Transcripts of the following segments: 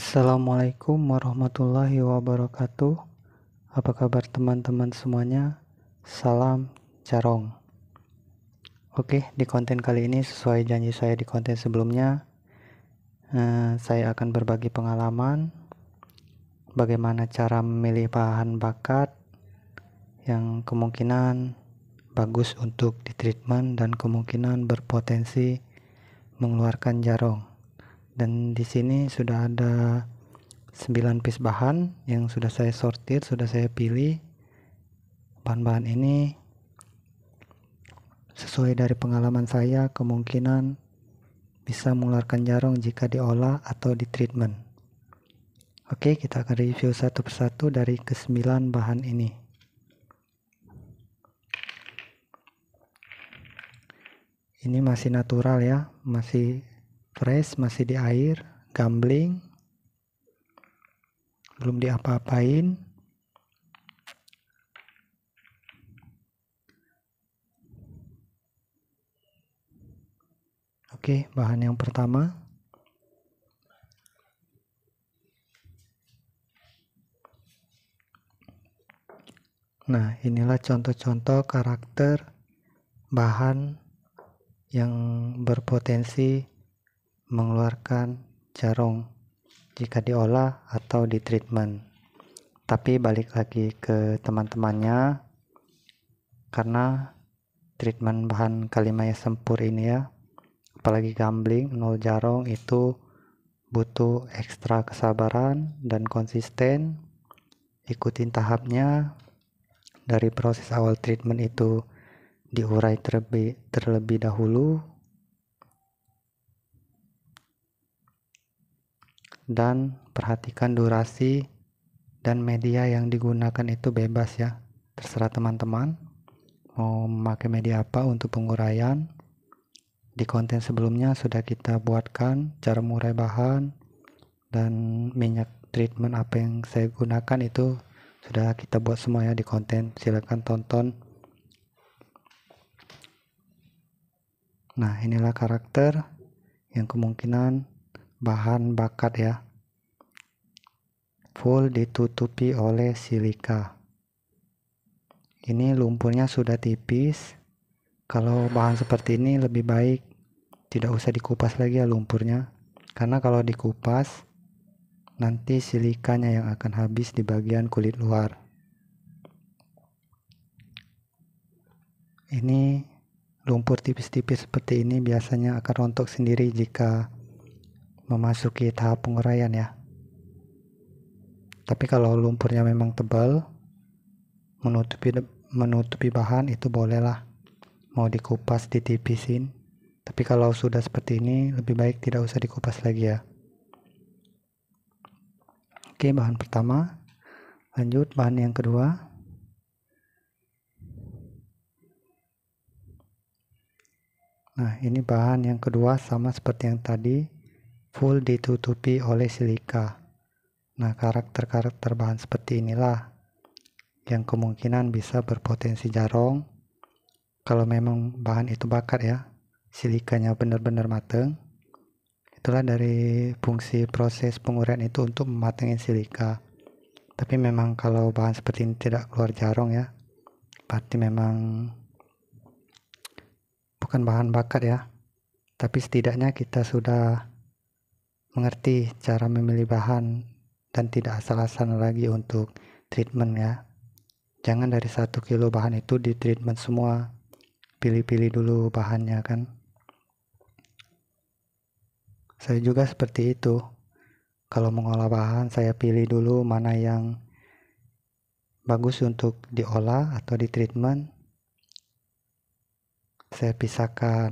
Assalamualaikum warahmatullahi wabarakatuh. Apa kabar teman-teman semuanya? Salam Jarong. Oke, di konten kali ini sesuai janji saya di konten sebelumnya, saya akan berbagi pengalaman bagaimana cara memilih bahan bakat yang kemungkinan bagus untuk ditreatment dan kemungkinan berpotensi mengeluarkan jarong. Dan di sini sudah ada 9 piece bahan yang sudah saya sortir, sudah saya pilih. Bahan-bahan ini sesuai dari pengalaman saya kemungkinan bisa mengeluarkan jarong jika diolah atau ditreatment. Oke, kita akan review satu persatu dari ke-9 bahan ini. Ini masih natural ya, masih fresh, masih di air, gambling, belum diapa-apain. Oke, bahan yang pertama. Nah, inilah contoh-contoh karakter bahan yang berpotensi mengeluarkan jarong jika diolah atau ditreatment. Tapi balik lagi ke teman-temannya, karena treatment bahan kalimaya sempur ini ya, apalagi gambling 0 jarong, itu butuh ekstra kesabaran dan konsisten. Ikutin tahapnya. Dari proses awal treatment itu diurai terlebih dahulu, dan perhatikan durasi dan media yang digunakan itu bebas ya, terserah teman-teman mau memakai media apa untuk penguraian. Di konten sebelumnya sudah kita buatkan cara mengurai bahan dan minyak treatment apa yang saya gunakan, itu sudah kita buat semua ya di konten, silahkan tonton. Nah, inilah karakter yang kemungkinan bahan bakat ya, full ditutupi oleh silika. Ini lumpurnya sudah tipis. Kalau bahan seperti ini lebih baik tidak usah dikupas lagi ya lumpurnya, karena kalau dikupas nanti silikanya yang akan habis di bagian kulit luar. Ini lumpur tipis-tipis seperti ini biasanya akan rontok sendiri jika memasuki tahap penguraian ya. Tapi kalau lumpurnya memang tebal, menutupi bahan, itu bolehlah, mau dikupas ditipisin. Tapi kalau sudah seperti ini lebih baik tidak usah dikupas lagi ya. Oke, bahan pertama. Lanjut bahan yang kedua. Nah, ini bahan yang kedua sama seperti yang tadi, full ditutupi oleh silika. Nah, karakter-karakter bahan seperti inilah yang kemungkinan bisa berpotensi jarong kalau memang bahan itu bakat ya, silikanya benar-benar mateng. Itulah dari fungsi proses penguraian itu, untuk mematangin silika. Tapi memang kalau bahan seperti ini tidak keluar jarong ya, berarti memang bukan bahan bakat ya. Tapi setidaknya kita sudah mengerti cara memilih bahan dan tidak asal-asalan lagi untuk treatment ya. Jangan dari 1 kilo bahan itu di treatment semua, pilih-pilih dulu bahannya kan. Saya juga seperti itu. Kalau mengolah bahan, saya pilih dulu mana yang bagus untuk diolah atau di treatment. Saya pisahkan.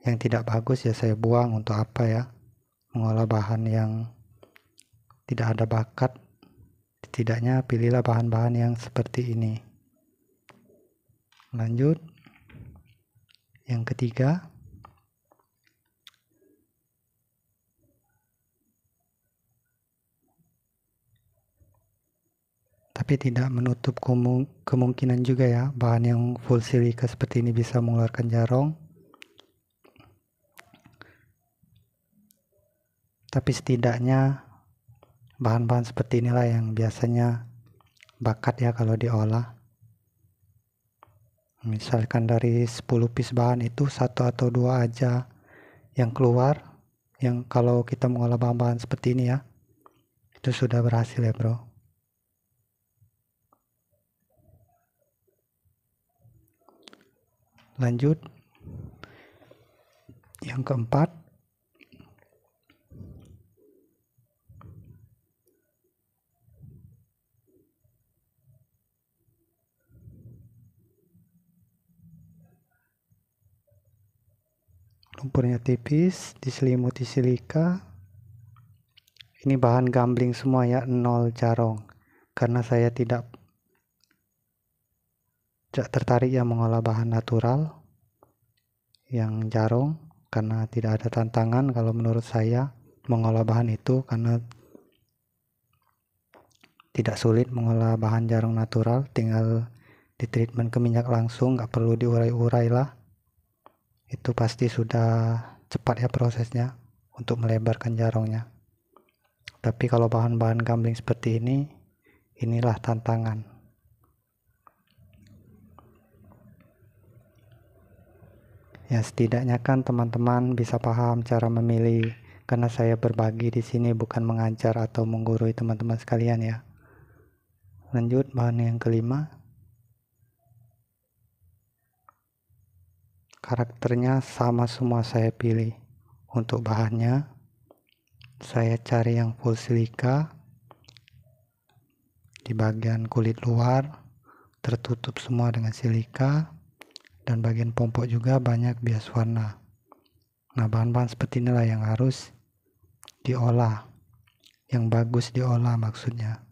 Yang tidak bagus ya saya buang. Untuk apa ya mengolah bahan yang tidak ada bakat. Setidaknya pilihlah bahan-bahan yang seperti ini. Lanjut yang ketiga. Tapi tidak menutup kemungkinan juga ya, bahan yang full silika seperti ini bisa mengeluarkan jarong. Tapi setidaknya Bahan-bahan seperti inilah yang biasanya bakat ya kalau diolah. Misalkan dari 10 piece bahan itu 1 atau 2 aja yang keluar, yang kalau kita mengolah bahan-bahan seperti ini ya, itu sudah berhasil ya bro. Lanjut, yang keempat, lumpurnya tipis, diselimuti silika. Ini bahan gambling semua ya, 0 jarong. Karena saya tidak tertarik ya mengolah bahan natural yang jarong, karena tidak ada tantangan kalau menurut saya mengolah bahan itu, karena tidak sulit mengolah bahan jarong natural, tinggal di treatment ke minyak langsung, nggak perlu diurai-urai lah. Itu pasti sudah cepat ya prosesnya untuk melebarkan jarongnya. Tapi kalau bahan-bahan gambling seperti ini, inilah tantangan. Ya setidaknya kan teman-teman bisa paham cara memilih, karena saya berbagi di sini bukan mengajar atau menggurui teman-teman sekalian ya. Lanjut, bahan yang kelima. Karakternya sama semua saya pilih. Untuk bahannya saya cari yang full silika, di bagian kulit luar tertutup semua dengan silika, dan bagian pompok juga banyak bias warna. Nah, bahan-bahan seperti inilah yang harus diolah, yang bagus diolah maksudnya.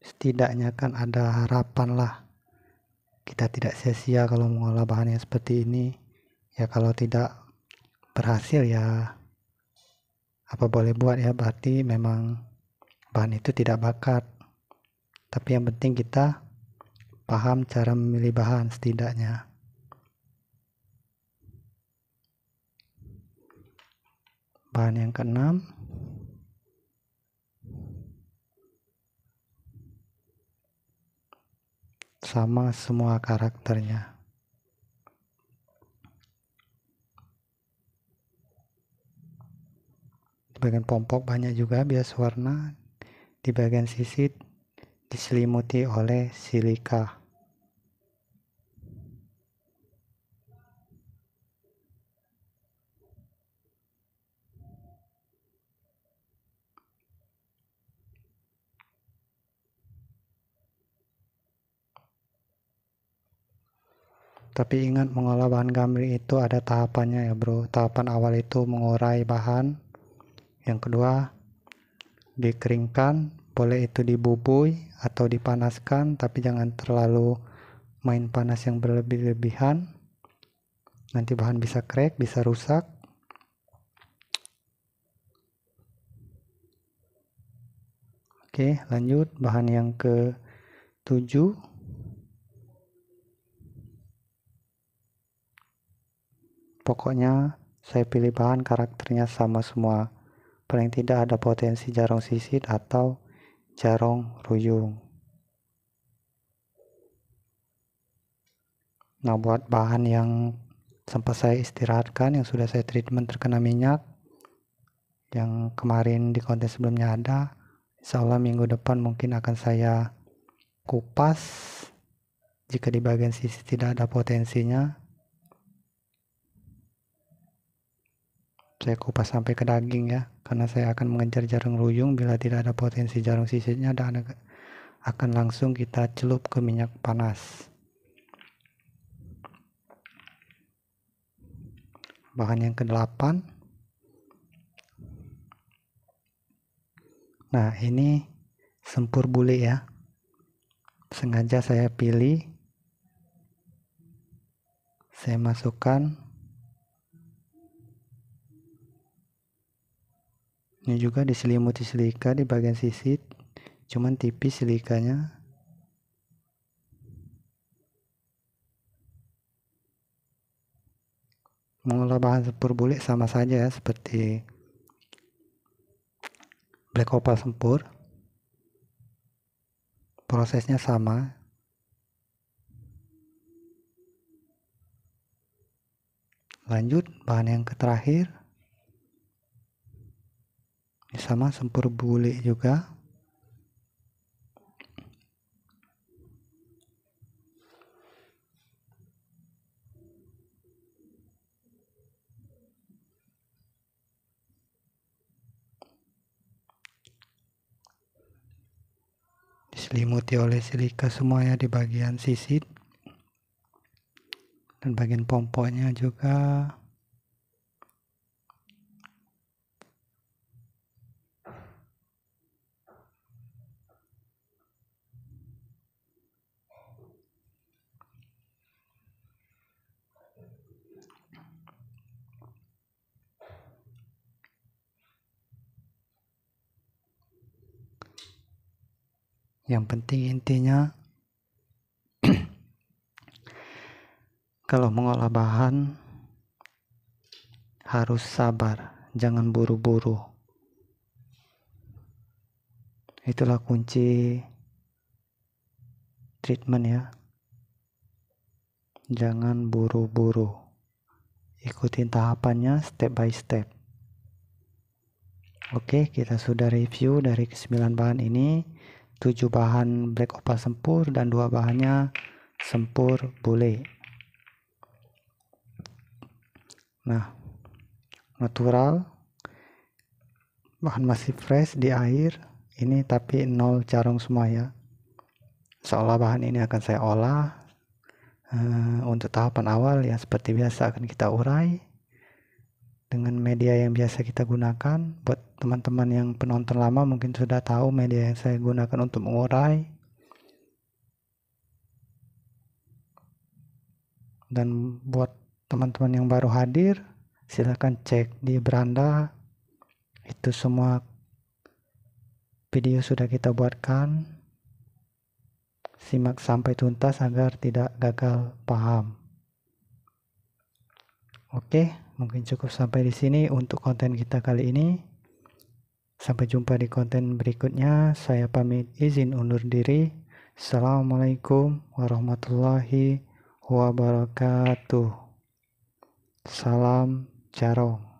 Setidaknya kan ada harapan lah, kita tidak sia-sia kalau mengolah bahan yang seperti ini. Ya kalau tidak berhasil ya apa boleh buat ya, berarti memang bahan itu tidak bakat. Tapi yang penting kita paham cara memilih bahan setidaknya. Bahan yang keenam, sama semua karakternya. Di bagian pompok banyak juga bias warna, di bagian sisit diselimuti oleh silika. Tapi ingat, mengolah bahan gambling itu ada tahapannya ya bro. Tahapan awal itu mengurai bahan, yang kedua dikeringkan, boleh itu dibubui atau dipanaskan, tapi jangan terlalu main panas yang berlebih-lebihan, nanti bahan bisa crack, bisa rusak. Oke, lanjut bahan yang ke-7. Pokoknya saya pilih bahan karakternya sama semua, paling tidak ada potensi jarong sisit atau jarong ruyung. Nah, buat bahan yang sempat saya istirahatkan, yang sudah saya treatment terkena minyak, yang kemarin di konten sebelumnya ada, insya Allah minggu depan mungkin akan saya kupas. Jika di bagian sisi tidak ada potensinya, saya kupas sampai ke daging ya, karena saya akan mengejar jarong ruyung. Bila tidak ada potensi jarong sisitnya, dan akan langsung kita celup ke minyak panas. Bahan yang ke-8. Nah, ini sempur bule ya, sengaja saya pilih, saya masukkan. Ini juga diselimuti silika di bagian sisit, cuman tipis silikanya. Mengolah bahan sempur bulik sama saja ya, seperti black opal sempur. Prosesnya sama. Lanjut bahan yang terakhir. Ini sama sempur bulik juga. Diselimuti oleh silika semuanya di bagian sisi dan bagian pomponya juga. Yang penting intinya kalau mengolah bahan harus sabar, jangan buru-buru. Itulah kunci treatment ya. Jangan buru-buru. Ikutin tahapannya step by step. Oke, kita sudah review dari 9 bahan ini. 7 bahan black opal sempur dan 2 bahannya sempur bule. Nah, natural, bahan masih fresh di air ini, tapi 0 carung semua ya. Seolah bahan ini akan saya olah. Untuk tahapan awal ya seperti biasa akan kita urai dengan media yang biasa kita gunakan. Buat teman-teman yang penonton lama mungkin sudah tahu media yang saya gunakan untuk mengurai. Dan buat teman-teman yang baru hadir, silahkan cek di beranda. Itu semua video sudah kita buatkan. Simak sampai tuntas agar tidak gagal paham. Oke, mungkin cukup sampai di sini untuk konten kita kali ini. Sampai jumpa di konten berikutnya. Saya pamit izin undur diri. Assalamualaikum warahmatullahi wabarakatuh. Salam Jarong.